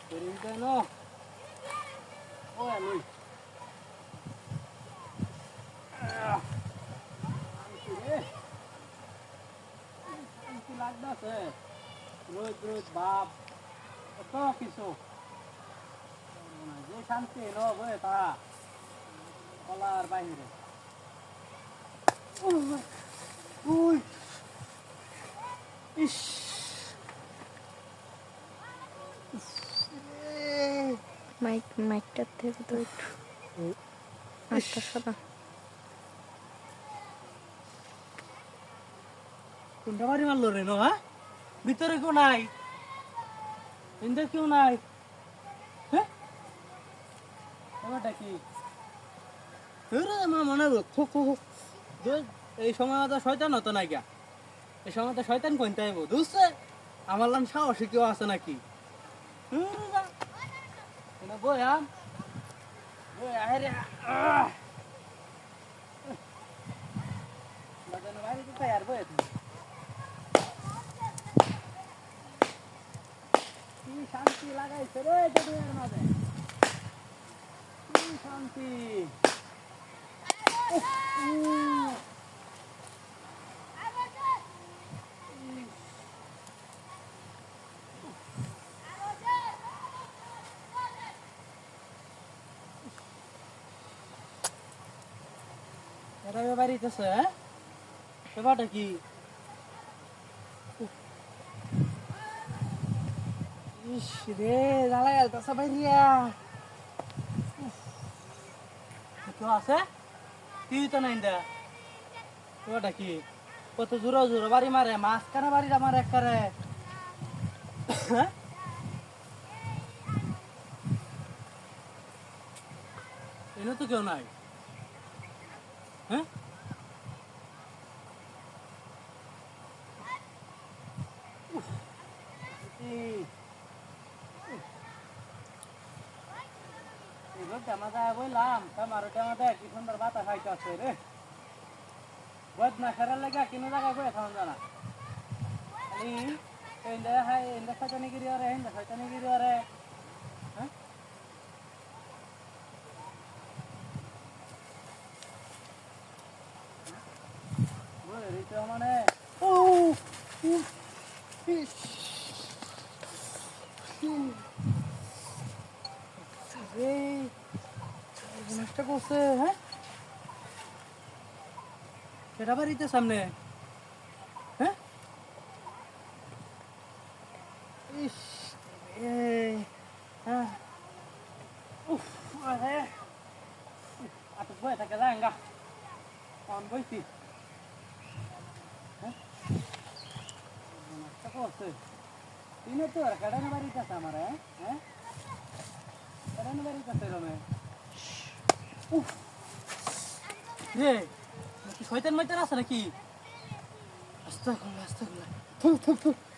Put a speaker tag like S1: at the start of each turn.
S1: Perintah no. Oh ya lui. Itu lagda se. Terus bab. Apa kisu? যে শান্তি no বয়ে তা কলার বাইরে উই ইস
S2: মাইকটার থেকে তো একটু আটটা সরা
S1: কোনটা বাড়ি মারলো রে নো হ্যাঁ ভিতরে কেউ নাই ইন্দে কেউ নাই হ্যাঁ এবারটা কি মনে এই সময় তো শয়তান হতো না গিয়া এই সময় তো শয়তান কইতে আইব বুঝছে আমার লাম সাহসী কেউ আছে নাকি বয়া বয়া রে বাজানো বাইরে তো আর বয়া কি শান্তি লাগাইছে রে জমির মাঝে কি শান্তি এরা বাড়িতেছে হ্যাঁ ব্যাপারটা কি ইস রে জ্বালা গেলতেছে ভাইয়া কেউ আছে তুই তো নাই দা ব্যাপারটা কি কত জোরো জোরো বাড়ি মারে মাছ কানে বাড়িটা মারে একবারে হ্যাঁ এনে তো কেউ নাই হ্যাঁ জামাতা বললাম আমার জামাতা কি সুন্দর বাতা খাইতে আছে রে বদ না খেরার লাগা কিনো জায়গায় বয়ে খাওয়ান জানা ইন্দা হাই ইন্দা শয়তানি গিরি আরে ইন্দা শয়তানি গিরি আরে হ্যাঁ বলে রিতে মানে ও নষ্ট করছে হ্যাঁ সেটা বাড়িতে সামনে হ্যাঁ ইস হ্যাঁ উফ হ্যাঁ আটক বয়ে থাকে যাঙ্গা অন বইছি হ্যাঁ নষ্ট করছে তিনে তো আর কাটানো বাড়িতে আছে আমার হ্যাঁ কাটানো বাড়িতে আছে রমে উফ রে শয়তান ময়তান আছে নাকি আস্তাগফিরুল্লাহ আস্তাগফিরুল্লাহ